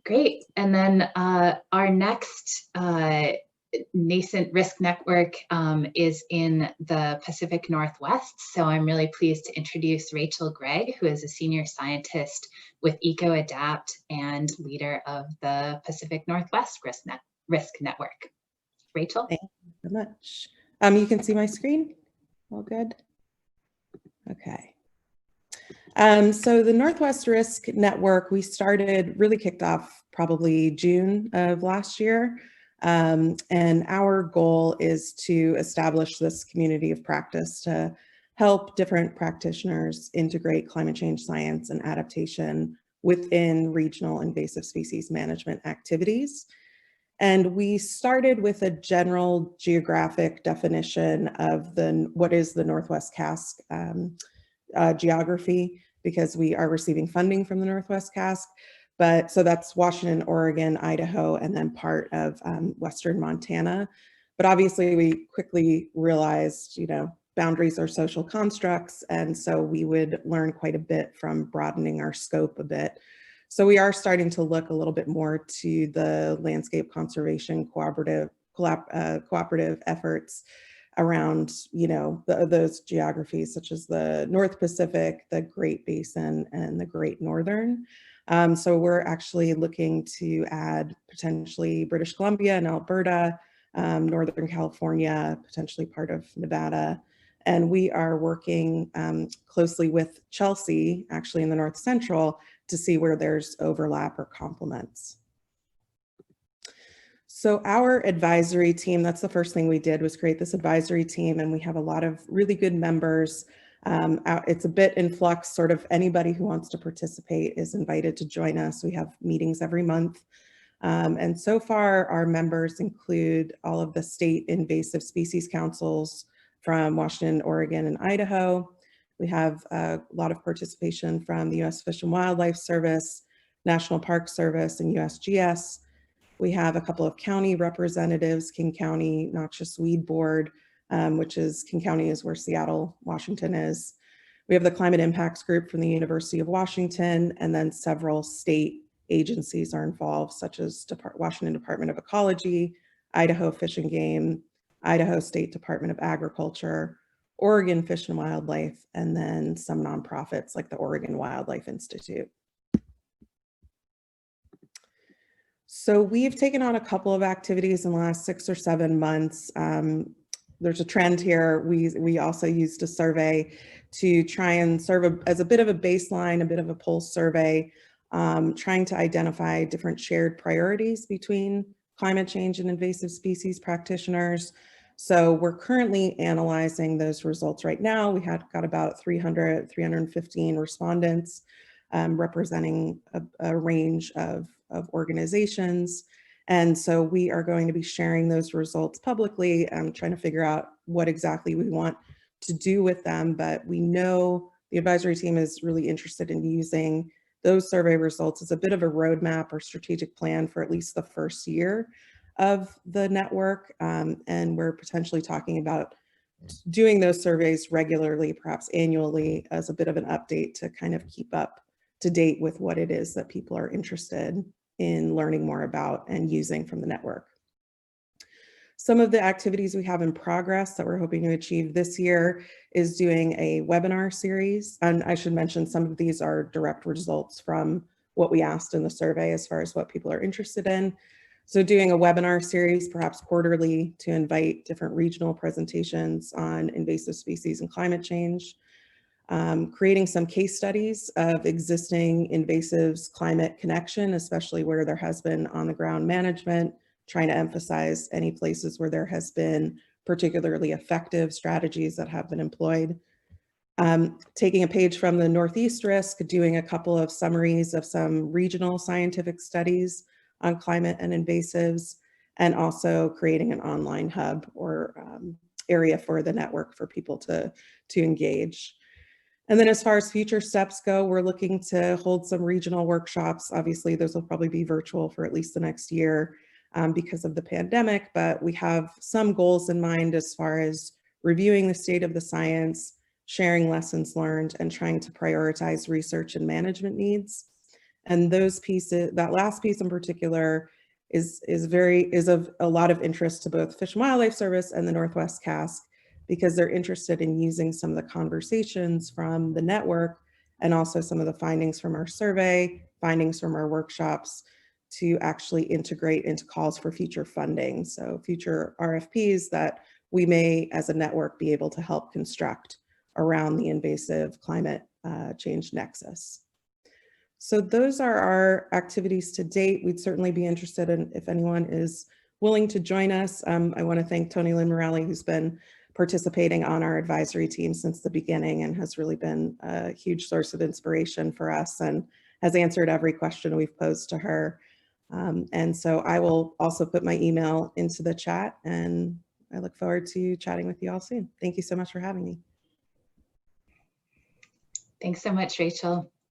Great. And then our next nascent risk network is in the Pacific Northwest. So I'm really pleased to introduce Rachel Gregg, who is a senior scientist with EcoAdapt and leader of the Pacific Northwest RISCC Network. Rachel? Thank you so much. You can see my screen? All good? Okay. So the Northwest RISCC Network, we really kicked off probably June of last year. And our goal is to establish this community of practice to help different practitioners integrate climate change science and adaptation within regional invasive species management activities. And we started with a general geographic definition of what is the Northwest CASC geography, because we are receiving funding from the Northwest CASC. But so that's Washington, Oregon, Idaho, and then part of Western Montana. But obviously we quickly realized, boundaries are social constructs. And so we would learn quite a bit from broadening our scope a bit. So we are starting to look a little bit more to the landscape conservation cooperative efforts around, those geographies such as the North Pacific, the Great Basin, and the Great Northern. So we're actually looking to add potentially British Columbia and Alberta, Northern California, potentially part of Nevada. And we are working closely with Chelsea, actually in the North Central, to see where there's overlap or complements. So our advisory team, that's the first thing we did, was create this advisory team, and we have a lot of really good members. It's a bit in flux, sort of anybody who wants to participate is invited to join us. We have meetings every month. And so far, our members include all of the state invasive species councils from Washington, Oregon, and Idaho. We have a lot of participation from the U.S. Fish and Wildlife Service, National Park Service, and USGS. We have a couple of county representatives, King County Noxious Weed Board, which is, King County is where Seattle, Washington is. We have the Climate Impacts Group from the University of Washington, and then several state agencies are involved, such as Washington Department of Ecology, Idaho Fish and Game, Idaho State Department of Agriculture, Oregon Fish and Wildlife, and then some nonprofits like the Oregon Wildlife Institute. So we've taken on a couple of activities in the last 6 or 7 months. There's a trend here. We also used a survey to try and serve as a bit of a baseline, a bit of a pulse survey, trying to identify different shared priorities between climate change and invasive species practitioners. So we're currently analyzing those results right now. We got about 315 respondents representing a range of organizations. And so we are going to be sharing those results publicly, trying to figure out what exactly we want to do with them. But we know the advisory team is really interested in using those survey results as a bit of a roadmap or strategic plan for at least the first year of the network. And we're potentially talking about doing those surveys regularly, perhaps annually, as a bit of an update to kind of keep up to date with what it is that people are interested in learning more about and using from the network. Some of the activities we have in progress that we're hoping to achieve this year is doing a webinar series. And I should mention some of these are direct results from what we asked in the survey as far as what people are interested in. So doing a webinar series, perhaps quarterly, to invite different regional presentations on invasive species and climate change. Creating some case studies of existing invasives climate connection, especially where there has been on the ground management, trying to emphasize any places where there has been particularly effective strategies that have been employed. Taking a page from the Northeast RISCC, doing a couple of summaries of some regional scientific studies on climate and invasives, and also creating an online hub or area for the network for people to engage. And then as far as future steps go, we're looking to hold some regional workshops. Obviously, those will probably be virtual for at least the next year because of the pandemic, but we have some goals in mind as far as reviewing the state of the science, sharing lessons learned, and trying to prioritize research and management needs. And those pieces, that last piece in particular, is of a lot of interest to both Fish and Wildlife Service and the Northwest RISCC, because they're interested in using some of the conversations from the network and also some of the findings from our survey, findings from our workshops, to actually integrate into calls for future funding. So future RFPs that we may, as a network, be able to help construct around the invasive climate change nexus. So those are our activities to date. We'd certainly be interested in if anyone is willing to join us. I want to thank Tony Lynn Morelli, who's been participating on our advisory team since the beginning and has really been a huge source of inspiration for us and has answered every question we've posed to her. And so I will also put my email into the chat, and I look forward to chatting with you all soon. Thank you so much for having me. Thanks so much, Rachel.